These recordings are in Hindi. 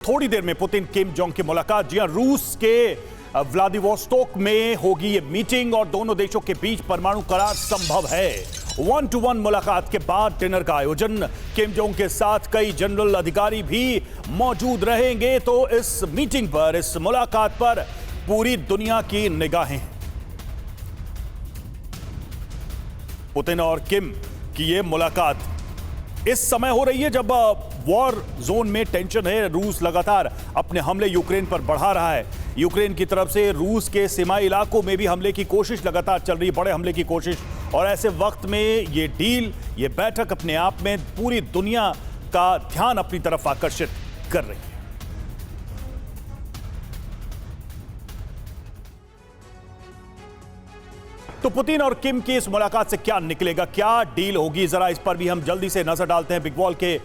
थोड़ी देर में पुतिन किम जोंग की मुलाकात। जी हां, रूस के व्लादिवोस्टोक में होगी ये मीटिंग और दोनों देशों के बीच परमाणु करार संभव है। 1-to-1 मुलाकात के बाद डिनर का आयोजन। किम जोंग के साथ कई जनरल अधिकारी भी मौजूद रहेंगे। तो इस मीटिंग पर, इस मुलाकात पर पूरी दुनिया की निगाहें। पुतिन और किम की ये मुलाकात इस समय हो रही है जब वॉर जोन में टेंशन है। रूस लगातार अपने हमले यूक्रेन पर बढ़ा रहा है। यूक्रेन की तरफ से रूस के सीमाई इलाकों में भी हमले की कोशिश लगातार चल रही है, बड़े हमले की कोशिश। और ऐसे वक्त में ये डील, ये बैठक अपने आप में पूरी दुनिया का ध्यान अपनी तरफ आकर्षित कर रही है। तो पुतिन और किम की इस मुलाकात से क्या निकलेगा, क्या डील होगी, जरा इस पर भी हम जल्दी से नजर डालते हैं। बिग वॉल के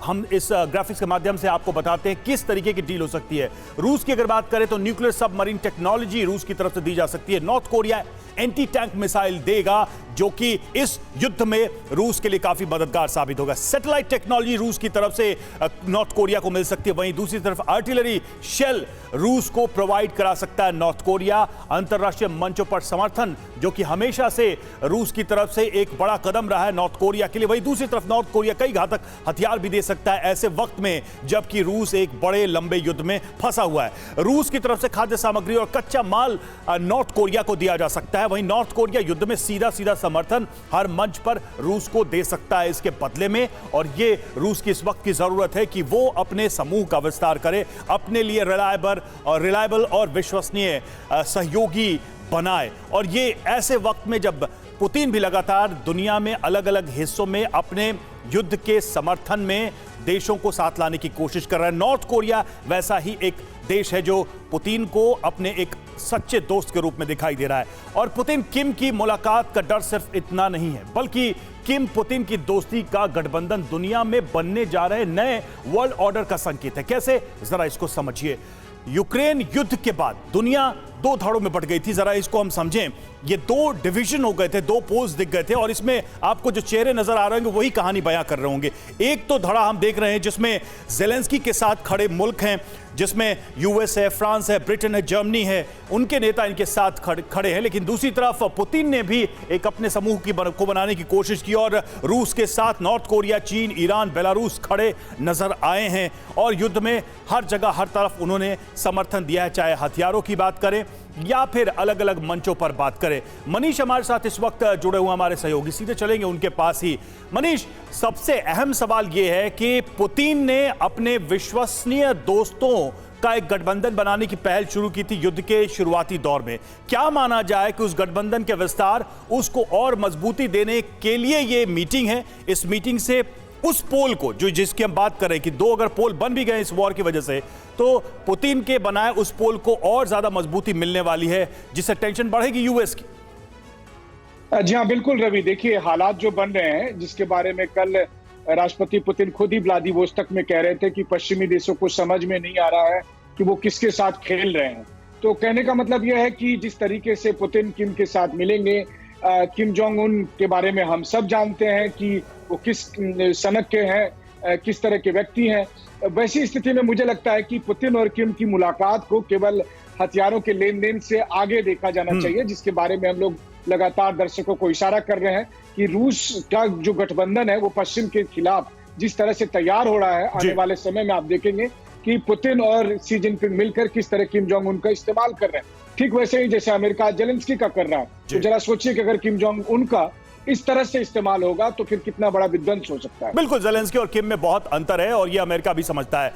हम इस ग्राफिक्स के माध्यम से आपको बताते हैं किस तरीके की डील हो सकती है। रूस की अगर बात करें तो न्यूक्लियर सबमरीन टेक्नोलॉजी रूस की तरफ से दी जा सकती है। North Korea anti tank missile देगा जो कि इस युद्ध में रूस के लिए काफी मददगार साबित होगा। सैटेलाइट टेक्नोलॉजी रूस की तरफ से नॉर्थ कोरिया को मिल सकती है। वहीं दूसरी तरफ आर्टिलरी शेल रूस को प्रोवाइड करा सकता है नॉर्थ कोरिया। अंतरराष्ट्रीय मंचों पर समर्थन जो कि हमेशा से रूस की तरफ से एक बड़ा कदम रहा है नॉर्थ कोरिया के लिए। वहीं दूसरी तरफ नॉर्थ कोरिया कई घातक हथियार भी दे सकता है ऐसे वक्त में जबकि रूस एक बड़े लंबे युद्ध में फंसा हुआ है। रूस की तरफ से खाद्य सामग्री और कच्चा माल नॉर्थ कोरिया को दिया जा सकता है। वहीं नॉर्थ कोरिया युद्ध में सीधा सीधा समर्थन हर मंच पर रूस को दे सकता है इसके बदले में। और ये रूस की इस वक्त की जरूरत है कि वो अपने समूह का विस्तार करे, अपने लिए रिलायबल और विश्वसनीय सहयोगी बनाए। और ये ऐसे वक्त में जब पुतिन भी लगातार दुनिया में अलग अलग हिस्सों में अपने युद्ध के समर्थन में देशों को साथ लाने की कोशिश कर रहा है। नॉर्थ कोरिया वैसा ही एक देश है जो पुतिन को अपने एक सच्चे दोस्त के रूप में दिखाई दे रहा है। और पुतिन किम की मुलाकात का डर सिर्फ इतना नहीं है, बल्कि किम पुतिन की दोस्ती का गठबंधन दुनिया में बनने जा रहे नए वर्ल्ड ऑर्डर का संकेत है। कैसे, जरा इसको समझिए। यूक्रेन युद्ध के बाद दुनिया दो धड़ों में बट गई थी। जरा इसको हम समझें। ये दो डिवीजन हो गए थे, दो पोल्स दिख गए थे और इसमें आपको जो चेहरे नजर आ रहे होंगे वही कहानी बयां कर रहे होंगे। एक तो धड़ा हम देख रहे हैं जिसमें जेलेंस्की के साथ खड़े मुल्क हैं, जिसमें यूएस है, फ्रांस है, ब्रिटेन है, जर्मनी है, उनके नेता इनके साथ खड़े हैं। लेकिन दूसरी तरफ पुतिन ने भी एक अपने समूह को बनाने की कोशिश की और रूस के साथ नॉर्थ कोरिया, चीन, ईरान, बेलारूस खड़े नजर आए हैं। और युद्ध में हर जगह हर तरफ उन्होंने समर्थन दिया है, चाहे हथियारों की बात करें या फिर अलग अलग मंचों पर बात करें। मनीष हमारे साथ इस वक्त जुड़े हुए हमारे सहयोगी, सीधे चलेंगे उनके पास ही। मनीष, सबसे अहम सवाल यह है कि पुतिन ने अपने विश्वसनीय दोस्तों का एक गठबंधन बनाने की पहल शुरू की थी युद्ध के शुरुआती दौर में। क्या माना जाए कि उस गठबंधन के विस्तार, उसको और मजबूती देने के लिए ये मीटिंग है? इस मीटिंग से उस पोल को जिसकी हम बात कर रहे हैं कि दो अगर पोल बन भी गए इस वॉर की वजह से, तो पुतिन के बनाए उस पोल को और ज्यादा मजबूती मिलने वाली है, जिससे टेंशन बढ़ेगी यूएस की। जी हाँ, बिल्कुल रवि। देखिए, हालात जो बन रहे हैं, जिसके बारे में कल राष्ट्रपति पुतिन खुद ही व्लादिवोस्तोक में कह रहे थे कि पश्चिमी देशों को समझ में नहीं आ रहा है कि वो किसके साथ खेल रहे हैं। तो कहने का मतलब यह है कि जिस तरीके से पुतिन किम के साथ मिलेंगे, किम जोंग उन के बारे में हम सब जानते हैं कि वो किस सनक के हैं, किस तरह के व्यक्ति हैं। वैसी स्थिति में मुझे लगता है कि पुतिन और किम की मुलाकात को केवल हथियारों के लेन देन से आगे देखा जाना चाहिए, जिसके बारे में हम लोग लगातार दर्शकों को इशारा कर रहे हैं कि रूस का जो गठबंधन है वो पश्चिम के खिलाफ जिस तरह से तैयार हो रहा है, आने वाले समय में आप देखेंगे कि पुतिन और शी जिनपिंग मिलकर किस तरह किम जोंग उन का इस्तेमाल कर रहे हैं। ठीक वैसे ही जैसे अमेरिका जेलेंस्की का कर रहा है। तो जरा सोचिए कि अगर किम जोंग उनका इस तरह से इस्तेमाल होगा तो फिर कितना बड़ा विध्वंस हो सकता है। बिल्कुल, जेलेंस्की और किम में बहुत अंतर है और ये अमेरिका भी समझता है।